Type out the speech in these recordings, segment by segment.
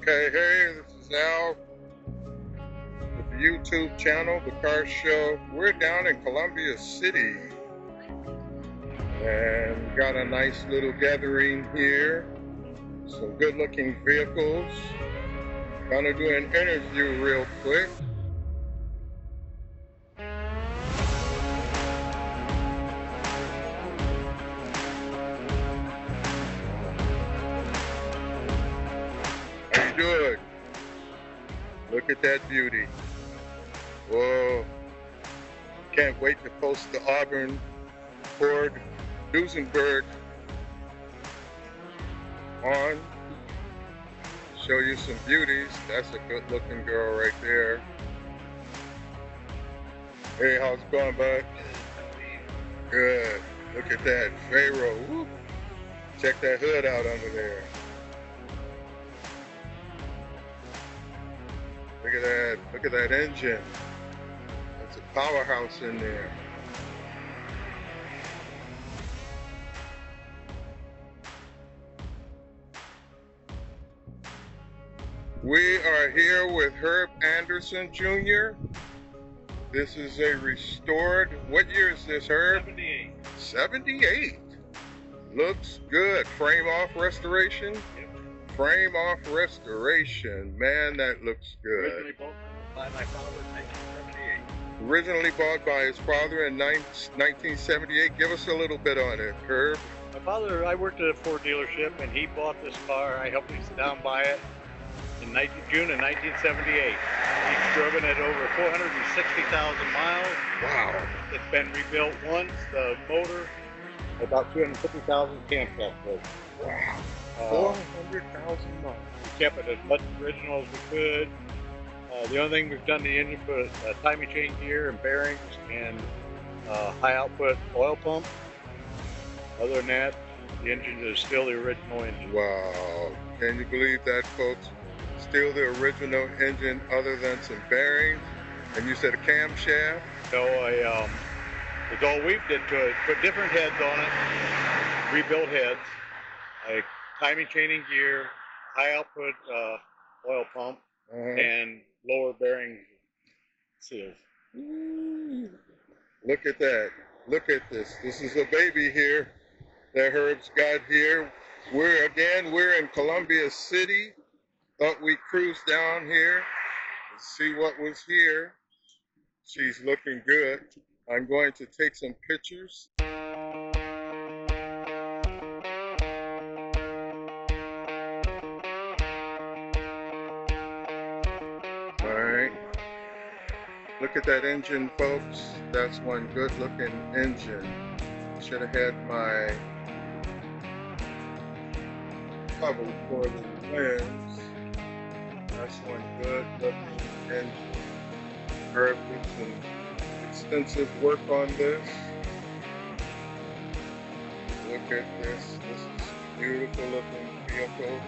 Okay, hey, this is Al with the YouTube channel, The Car Show. We're down in Columbia City and we got a nice little gathering here. Some good looking vehicles. Gonna do an interview real quick. How you doing? Look at that beauty. Whoa. Can't wait to post the Auburn Ford Duesenberg on. Show you some beauties. That's a good looking girl right there. Hey, how's it going, bud? Good. Look at that Pharaoh. Woo. Check that hood out under there. Look at that. Look at that engine. That's a powerhouse in there. We are here with Herb Anderson Jr. This is a restored, what year is this, Herb? 78. 78. Looks good. Frame off restoration? Yep. Frame off restoration. Man, that looks good. Originally bought by my father in 1978. Originally bought by his father in 1978. Give us a little bit on it, Herb. My father, I worked at a Ford dealership and he bought this car. I helped him sit down buy it in June of 1978. He's driven it over 460,000 miles. Wow. It's been rebuilt once. The motor, about 250,000 camshaft worth. Wow. 400,000 miles. We kept it as much original as we could. The only thing we've done to the engine, put a timing chain gear and bearings and high output oil pump. Other than that, the engine is still the original engine. Wow. Can you believe that, folks? Still the original engine other than some bearings. And you said a camshaft? So it's all we did to it. Put different heads on it, rebuilt heads, a timing chaining gear, high output oil pump, and lower bearing seals. Look at that. Look at this. This is a baby here that Herb's got here. We're in Columbia City. Thought we'd cruise down here and see what was here. She's looking good. I'm going to take some pictures. Alright. Look at that engine, folks. That's one good looking engine. Should have had my cover for the lens. That's one good looking engine. Herb did some extensive work on this. Look at this. This is a beautiful looking vehicle.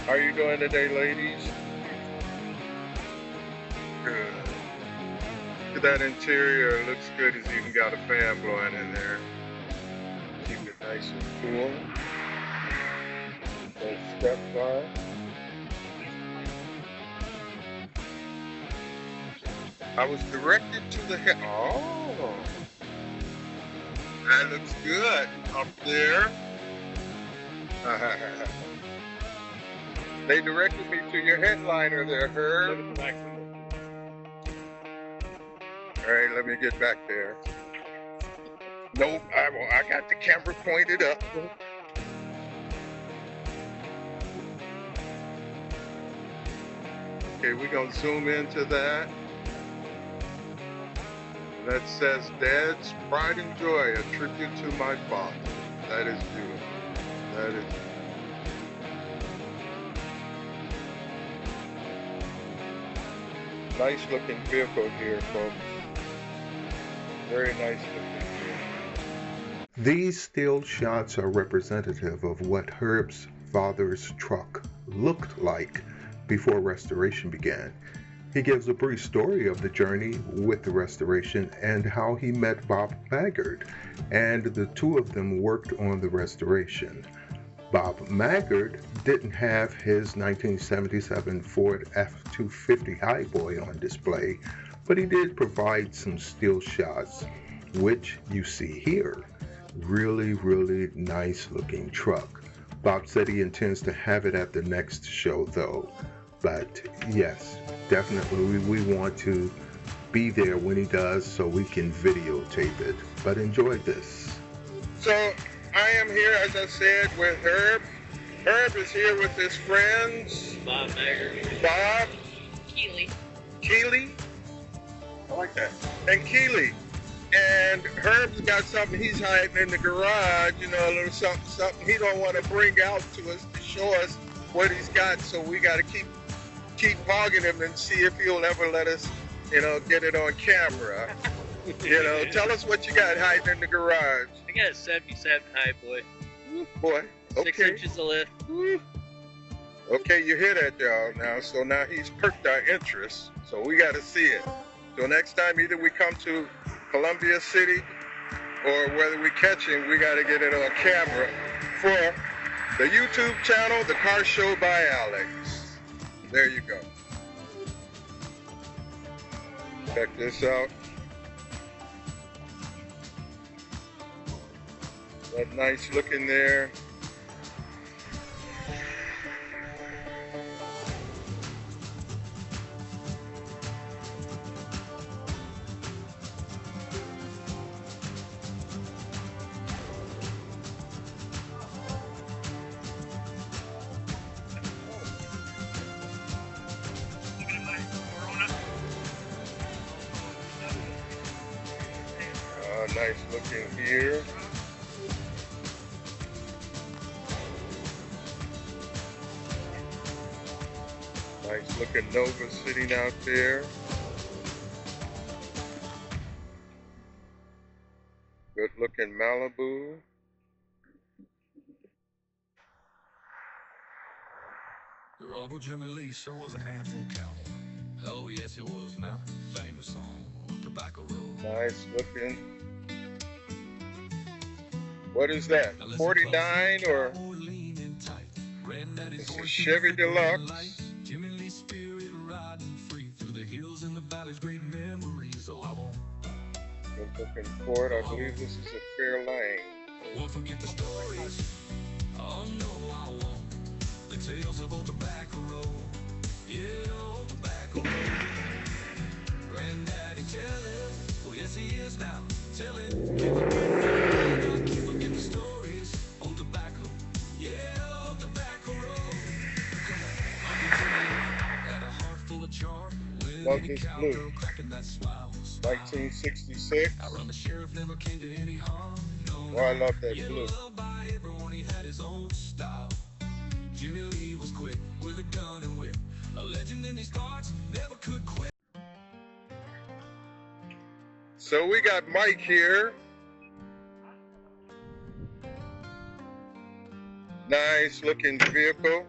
How are you doing today, ladies? Good. Look at that interior. It looks good. It's even got a fan blowing in there. Keep it nice and cool. That step bar. I was directed to the head. Oh, that looks good up there. They directed me to your headliner there, Herb. All right, let me get back there. Nope, I got the camera pointed up. Okay, we're gonna zoom into that. That says, Dad's Pride and Joy, a tribute to my father. That is beautiful. That is beautiful. Nice looking vehicle here, folks. Very nice looking vehicle. These still shots are representative of what Herb's father's truck looked like before restoration began. He gives a brief story of the journey with the restoration and how he met Bob Maggard, and the two of them worked on the restoration. Bob Maggard didn't have his 1977 Ford F-250 Highboy on display, but he did provide some still shots, which you see here. Really, really nice looking truck. Bob said he intends to have it at the next show though. But yes, definitely we want to be there when he does so we can videotape it. But enjoy this. So I am here, as I said, with Herb. Herb is here with his friends. Bob Maggard. Bob. Keely. Keely. I like that. And Keely. And Herb's got something he's hiding in the garage, you know, a little something he don't want to bring out to us to show us what he's got. So we got to keep hogging him and see if he'll ever let us, you know, get it on camera. You know, tell us what you got hiding in the garage. I got a 77 Highboy. Boy, okay. 6 inches of lift. Okay, you hear that, y'all, now. So now he's perked our interest, so we got to see it. So next time, either we come to Columbia City or whether we catch him, we got to get it on camera for the YouTube channel, The Car Show by Alex. There you go. Check this out. That nice looking there. Nice looking here. Nice looking Nova sitting out there. Good looking Malibu. Your Uncle Jimmy Lee sure was a handful cowboy. Oh yes it was now. Famous song, Tobacco Road. Nice looking. What is that? 49 or it's a Chevy Deluxe. Jimmy Lee spirit riding free through the hills and the valleys, great memories. Oh, I won't. Good looking Ford. I believe this is a Fairlane. Won't forget the stories. Oh no, I won't. The tales of old Tobacco Road. Yeah, old Tobacco Road. Granddaddy telling. Oh yes he is now. Telling. Keep forgetting the stories. Old Tobacco. Yeah, old Tobacco Road. Come on, Uncle Jimmy had a heart full of charm. Love this blue. Cracking that smile. 1966. I run the sheriff never came to any harm. No, Oh, I love that blue. loved by everyone, he had his own style. Jimmy Lee was quick with a gun and whip. A legend in these parts, never could quit. So we got Mike here. Nice looking vehicle.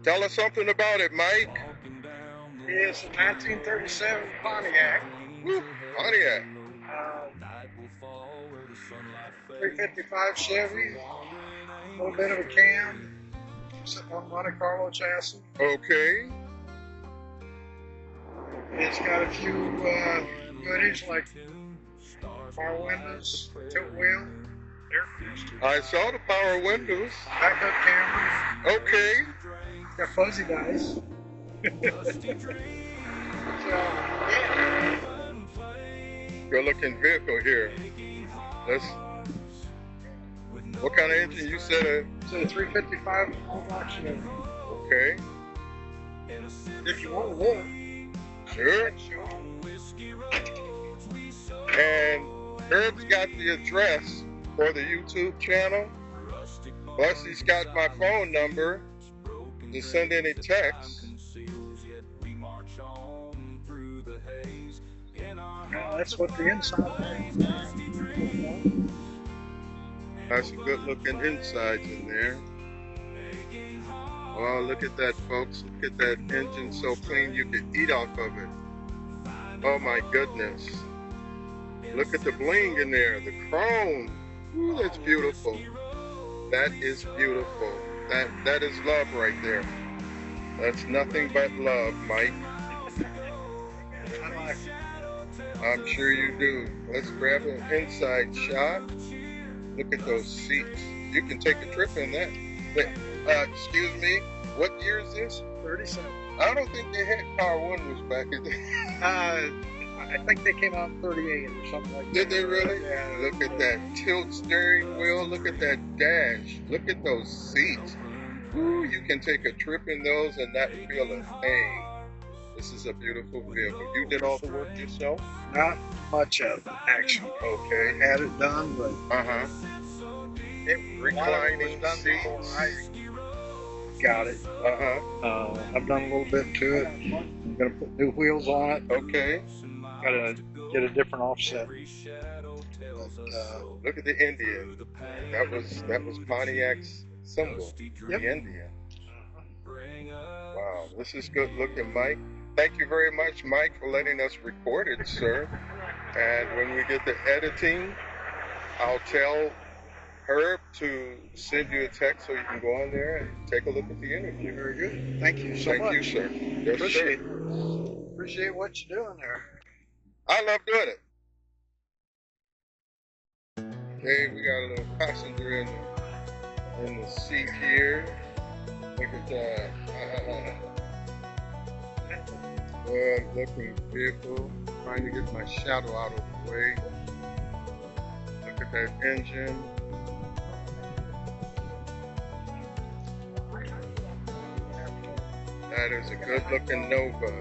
Tell us something about it, Mike. It's a 1937 Pontiac. Woo, Pontiac. 355 Chevy. A little bit of a cam. Sitting on Monte Carlo chassis. Okay. It's got a few goodies like power windows, tilt wheel, air conditioning, I saw the power windows. backup camera. Okay. Got fuzzy dice. So, yeah. Good looking vehicle here. What kind of engine you said? It's a 355 full-block Chevy. Okay. If you want to look. Sure. And Herb's got the address for the YouTube channel. Plus he's got my phone number to send any text. That's what the inside is. Has some good looking insides in there. Oh, look at that, folks. Look at that engine so clean you could eat off of it. Oh my goodness. Look at the bling in there, the chrome. Ooh, that's beautiful. That is beautiful. That is love right there. That's nothing but love, Mike. I like it. I'm sure you do. Let's grab an inside shot. Look at those seats. You can take a trip in that. Wait, excuse me, what year is this? 37. I don't think they had Car 1 was back in there. I think they came out in 38 or something like that. Did they really? Yeah. Look at that tilt steering wheel. Look at that dash. Look at those seats. Ooh, you can take a trip in those and not feel a thing. This is a beautiful vehicle. You did all the work yourself? Not much of it, actually. Okay. Had it done, but Uh-huh. Reclining seats. I got it. Uh-huh. I've done a little bit to it. I'm gonna put new wheels on it. Okay. Gotta get a different offset. But, Look at the Indian. That was Pontiac's symbol. Yep. The Indian. Wow, this is good looking, Mike. Thank you very much, Mike, for letting us record it, sir. And when we get the editing, I'll tell Herb to send you a text so you can go on there and take a look at the interview. very good. Thank you so Thank much. you, sir. Yes, Appreciate sir. it. Appreciate what you're doing there. I love doing it. Okay, we got a little passenger in the seat here. Look at that. Good looking vehicle. Trying to get my shadow out of the way. Look at that engine. That is a good looking Nova.